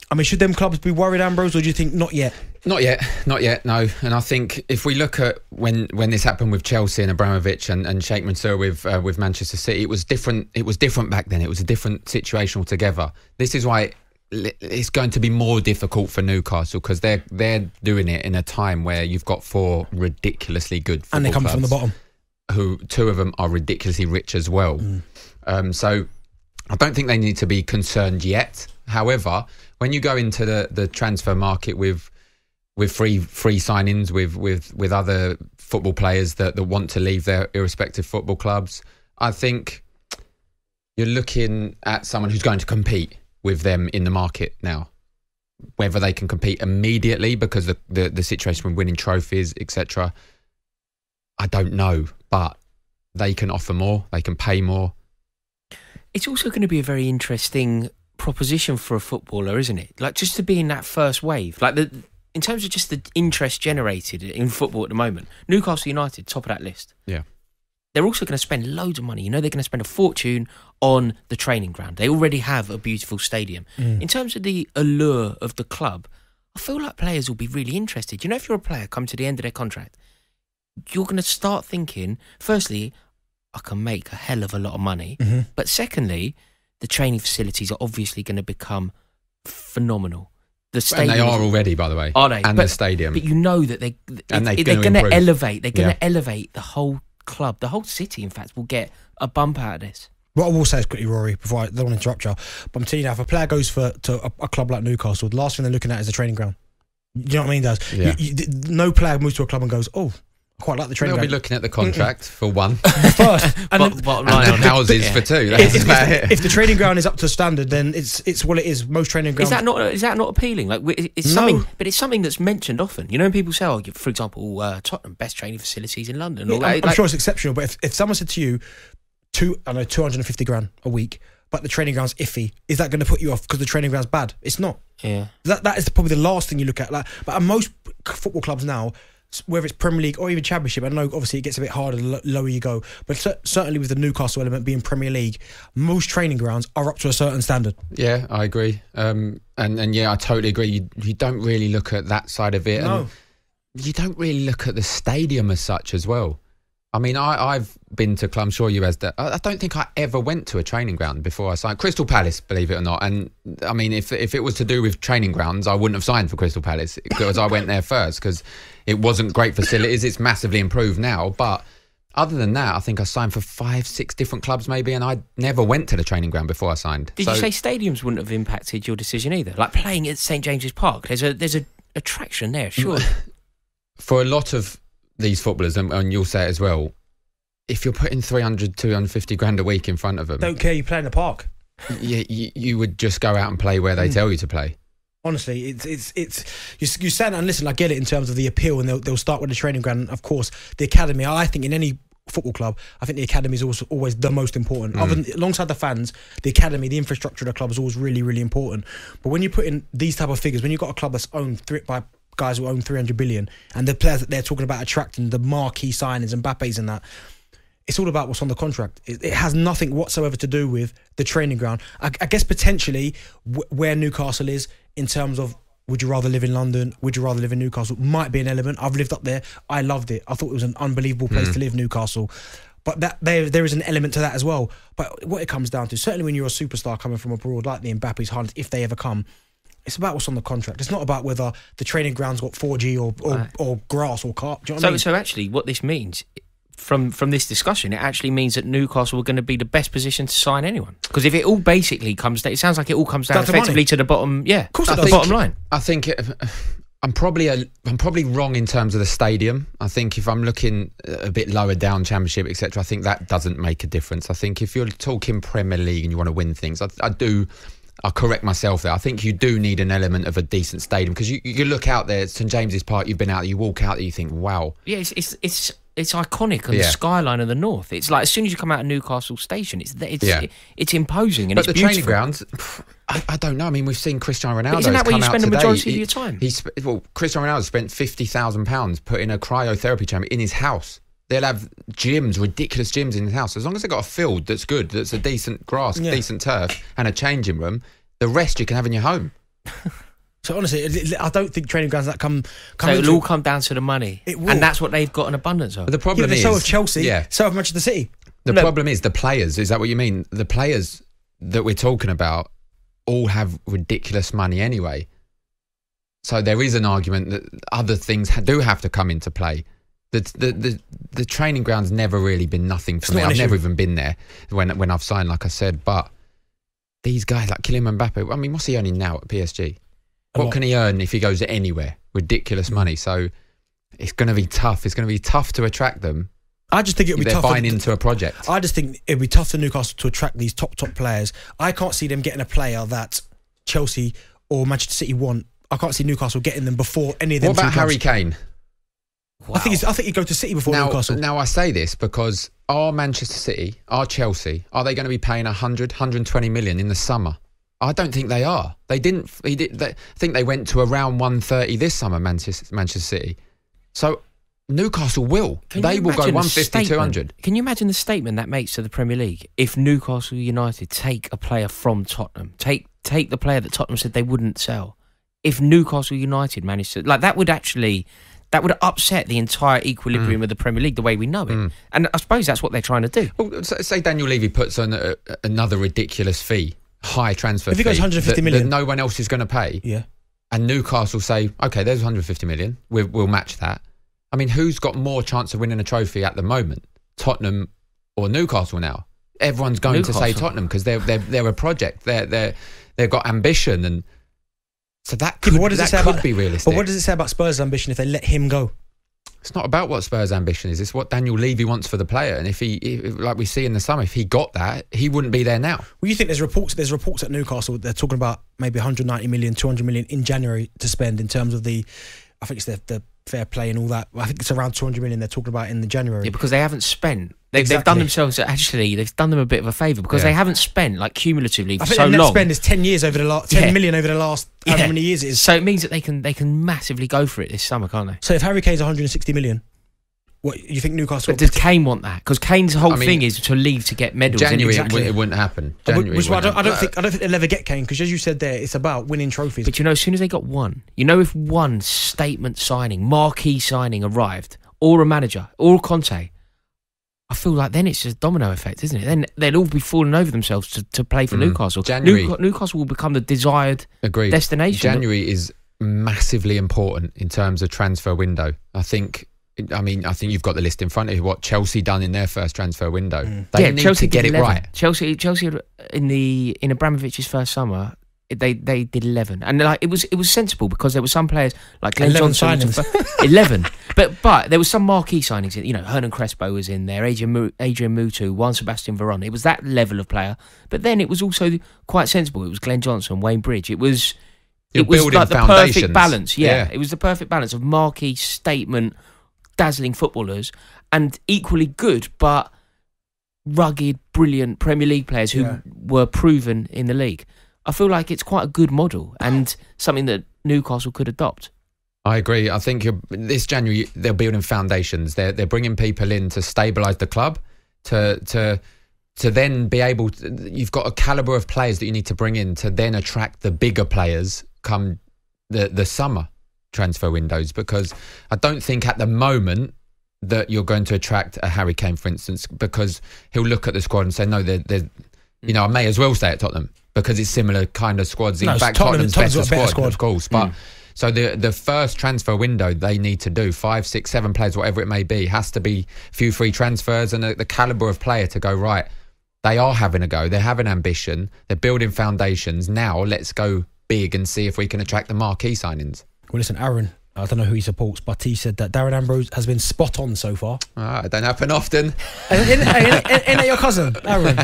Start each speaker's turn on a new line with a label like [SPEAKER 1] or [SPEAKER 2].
[SPEAKER 1] I mean, should them clubs be worried, Ambrose, or do you think not yet?
[SPEAKER 2] Not yet, no. And I think if we look at when this happened with Chelsea and Abramovich and Sheikh Mansour with Manchester City, it was different. It was different back then. It was a different situation altogether. This is why it's going to be more difficult for Newcastle, because they're doing it in a time where you've got 4 ridiculously good football
[SPEAKER 1] and they come
[SPEAKER 2] clubs,
[SPEAKER 1] from the bottom.
[SPEAKER 2] who 2 of them are ridiculously rich as well. So I don't think they need to be concerned yet. However, when you go into the transfer market with free signings with other football players that want to leave their irrespective football clubs, I think you're looking at someone who's going to compete with them in the market now. Whether they can compete immediately because the situation with winning trophies, etc., I don't know, but they can offer more, they can pay more.
[SPEAKER 3] It's also going to be a very interesting proposition for a footballer, isn't it? Like, just to be in that first wave, like in terms of just the interest generated in football at the moment, Newcastle United, top of that list.
[SPEAKER 2] Yeah.
[SPEAKER 3] They're also going to spend loads of money. You know, they're going to spend a fortune on the training ground. They already have a beautiful stadium. In terms of the allure of the club, I feel like players will be really interested. You know, if you're a player, come to the end of their contract, you're going to start thinking, firstly, I can make a hell of a lot of money. But secondly, the training facilities are obviously going to become phenomenal. The stadium,
[SPEAKER 2] and they are already, by the way.
[SPEAKER 3] Are they?
[SPEAKER 2] And the stadium.
[SPEAKER 3] But you know that they're going to elevate. They're going to elevate the whole club. The whole city, in fact, will get a bump out of this.
[SPEAKER 1] What I will say is quickly, Rory, before I don't want to interrupt you, but I'm telling you now, if a player goes to a club like Newcastle, the last thing they're looking at is the training ground. You know what I mean, Daz?
[SPEAKER 2] Yeah.
[SPEAKER 1] No player moves to a club and goes, oh, I quite like the training
[SPEAKER 2] They'll
[SPEAKER 1] ground.
[SPEAKER 2] be looking at the contract for one.
[SPEAKER 1] First. And
[SPEAKER 2] then houses for 2. That's about it.
[SPEAKER 1] If the training ground is up to standard, then it's what it is. Most training grounds...
[SPEAKER 3] Is that not appealing? Like, it's something, but it's something that's mentioned often. You know, when people say, oh, for example, Tottenham, best training facilities in London.
[SPEAKER 1] Yeah, I'm sure it's exceptional, but if someone said to you, 250 grand a week, but the training ground's iffy, is that going to put you off because the training ground's bad? It's not.
[SPEAKER 3] Yeah.
[SPEAKER 1] That is probably the last thing you look at. Like, but at most football clubs now, whether it's Premier League or even Championship, I know obviously it gets a bit harder the lower you go, but certainly with the Newcastle element being Premier League, most training grounds are up to a certain standard.
[SPEAKER 2] Yeah, I agree. And yeah, I totally agree. You don't really look at that side of it.
[SPEAKER 1] No.
[SPEAKER 2] And you don't really look at the stadium as such as well. I mean, I've been to clubs, I'm sure you has that. I don't think I ever went to a training ground before I signed. Crystal Palace, believe it or not. And I mean, if it was to do with training grounds, I wouldn't have signed for Crystal Palace because I went there first, because it wasn't great facilities. It's massively improved now. But other than that, I think I signed for 5-6 different clubs maybe, and I never went to the training ground before I signed.
[SPEAKER 3] Did you say stadiums wouldn't have impacted your decision either? Like playing at St James's Park, there's a attraction there, sure.
[SPEAKER 2] For a lot of these footballers, and you'll say it as well, if you're putting 300, 250 grand a week in front of them,
[SPEAKER 1] don't care, you play in the park.
[SPEAKER 2] You would just go out and play where they tell you to play. Honestly,
[SPEAKER 1] it's you stand and listen. I get it in terms of the appeal, and they'll start with the training ground. Of course, the academy. I think in any football club, I think the academy is always the most important. Alongside the fans, the academy, the infrastructure of the club is always really, really important. But when you put in these type of figures, when you've got a club that's owned by guys who own 300 billion, and the players that they're talking about attracting, the marquee signings and Mbappe's and that, it's all about what's on the contract. It has nothing whatsoever to do with the training ground. I guess potentially where Newcastle is in terms of, would you rather live in London, would you rather live in Newcastle, might be an element. I've lived up there. I loved it. I thought it was an unbelievable place to live, Newcastle. But there is an element to that as well. But what it comes down to, certainly when you're a superstar coming from abroad, like the Mbappe's, Haaland, if they ever come, it's about what's on the contract. It's not about whether the training ground's got 4G or grass or carp. Do you know what I mean? So
[SPEAKER 3] actually, what this means, from this discussion, it actually means that Newcastle are going to be the best position to sign anyone. Because if it all basically comes down, it sounds like it all comes down effectively to the bottom. Yeah, of course, the bottom line.
[SPEAKER 2] I think I'm probably wrong in terms of the stadium. I think if I'm looking a bit lower down, Championship, etc., I think that doesn't make a difference. I think if you're talking Premier League and you want to win things, I'll correct myself there. I think you do need an element of a decent stadium, because you look out there, St James's Park, you've been out there, you walk out there, you think, wow.
[SPEAKER 3] Yeah, it's iconic on the skyline of the north. It's like as soon as you come out of Newcastle Station, it's imposing, and
[SPEAKER 2] but
[SPEAKER 3] it's
[SPEAKER 2] the
[SPEAKER 3] beautiful.
[SPEAKER 2] Training grounds, I don't know. I mean, we've seen Cristiano Ronaldo.
[SPEAKER 3] Isn't that where you spend the majority of your time?
[SPEAKER 2] Cristiano Ronaldo spent £50,000 putting a cryotherapy chamber in his house. They'll have gyms, ridiculous gyms in his house. As long as they've got a field that's good, that's a decent grass, decent turf, and a changing room, the rest you can have in your home.
[SPEAKER 1] So honestly, I don't think training grounds that come
[SPEAKER 3] So it'll all come down to the money.
[SPEAKER 1] It will.
[SPEAKER 3] And that's what they've got an abundance of.
[SPEAKER 2] But the problem is,
[SPEAKER 1] so of Chelsea,
[SPEAKER 2] yeah.
[SPEAKER 1] so of Manchester City.
[SPEAKER 2] The problem is the players. Is that what you mean? The players that we're talking about all have ridiculous money anyway. So there is an argument that other things do have to come into play. The training ground's never really been nothing for me. I've never even been there when I've signed, like I said. But these guys like Kylian Mbappe, I mean, what's he earning now at PSG? What can he earn if he goes anywhere? Ridiculous money. So it's going to be tough. It's going to be tough to attract them.
[SPEAKER 1] I just think it'll be tough.
[SPEAKER 2] They're buying into a project.
[SPEAKER 1] I just think it'll be tough for Newcastle to attract these top players. I can't see them getting a player that Chelsea or Manchester City want. I can't see Newcastle getting them before any of them.
[SPEAKER 2] What about Harry Kane?
[SPEAKER 1] Wow. I think he'd go to City before Newcastle.
[SPEAKER 2] Now I say this because are Manchester City, are Chelsea, are they going to be paying 100, 120 million in the summer? I don't think they are. They didn't. I think they went to around 130 this summer, Manchester City. So Newcastle will. They will go 150, 200.
[SPEAKER 3] Can you imagine the statement that makes to the Premier League if Newcastle United take a player from Tottenham, take the player that Tottenham said they wouldn't sell? If Newcastle United managed to, like, that would upset the entire equilibrium of the Premier League the way we know it. And I suppose that's what they're trying to do.
[SPEAKER 2] Well, say Daniel Levy puts on another ridiculous fee, high transfer fee.
[SPEAKER 1] If he goes 150 million.
[SPEAKER 2] That no one else is going to pay.
[SPEAKER 1] Yeah.
[SPEAKER 2] And Newcastle say, okay, there's 150 million. We'll match that. I mean, who's got more chance of winning a trophy at the moment? Tottenham or Newcastle now? Everyone's going to say Tottenham because they're a project. They've got ambition, and so that could be realistic.
[SPEAKER 1] But what does it say about Spurs' ambition if they let him go?
[SPEAKER 2] It's not about what Spurs' ambition is. It's what Daniel Levy wants for the player. And if like we see in the summer, if he got that, he wouldn't be there now.
[SPEAKER 1] Well, you think there's reports at Newcastle, they're talking about maybe 190 million, 200 million in January to spend in terms of I think it's the fair play and all that. I think it's around 200 million they're talking about in the January.
[SPEAKER 3] Yeah, because they haven't spent. They've done themselves, they've done them a bit of a favour because they haven't spent, like, cumulatively for so long. I think the net spend is 10 years over the last 10 million over the last how many years it is. So it means that they can massively go for it this summer, can't they?
[SPEAKER 1] So if Harry Kane's 160 million, what you think Newcastle?
[SPEAKER 3] But does Kane want that? Because Kane's whole thing is to leave to get medals.
[SPEAKER 2] January, it wouldn't happen.
[SPEAKER 1] I don't think they'll ever get Kane because, as you said there, it's about winning trophies.
[SPEAKER 3] But as soon as they got one, if one statement signing, marquee signing arrived, or a manager, or Conte, I feel like then it's just a domino effect, isn't it? Then they'll all be falling over themselves to play for Newcastle. Newcastle will become the desired destination.
[SPEAKER 2] January is massively important in terms of transfer window. I think you've got the list in front of you. What Chelsea done in their first transfer window? They need
[SPEAKER 3] Chelsea
[SPEAKER 2] to get it
[SPEAKER 3] 11.
[SPEAKER 2] right.
[SPEAKER 3] Chelsea in Abramovich's first summer. They did 11, and it was sensible because there were some players like Glenn Johnson. 11, but there was some marquee signings. Hernan Crespo was in there, Adrian Mutu, Juan Sebastian Veron. It was that level of player, but then it was also quite sensible. It was Glenn Johnson, Wayne Bridge. It was like the perfect balance. Yeah, it was the perfect balance of marquee, statement, dazzling footballers, and equally good but rugged, brilliant Premier League players who were proven in the league. I feel like it's quite a good model and something that Newcastle could adopt.
[SPEAKER 2] I agree. I think this January they're building foundations. They're bringing people in to stabilise the club, to then be able to, you've got a calibre of players that you need to bring in to then attract the bigger players come the summer transfer windows, because I don't think at the moment that you're going to attract a Harry Kane, for instance, because he'll look at the squad and say, no, I may as well stay at Tottenham because it's similar kind of squads. In fact, Tottenham's better squad, of course. But so the first transfer window they need to do 5, 6, 7 players, whatever it may be, has to be a few free transfers and the calibre of player to go right. They are having a go. They have an ambition. They're building foundations. Now let's go big and see if we can attract the marquee signings.
[SPEAKER 1] Well, listen, Aaron, I don't know who he supports, but he said that Darren Ambrose has been spot on so far.
[SPEAKER 2] It don't happen often.
[SPEAKER 1] Ain't that your cousin, Aaron?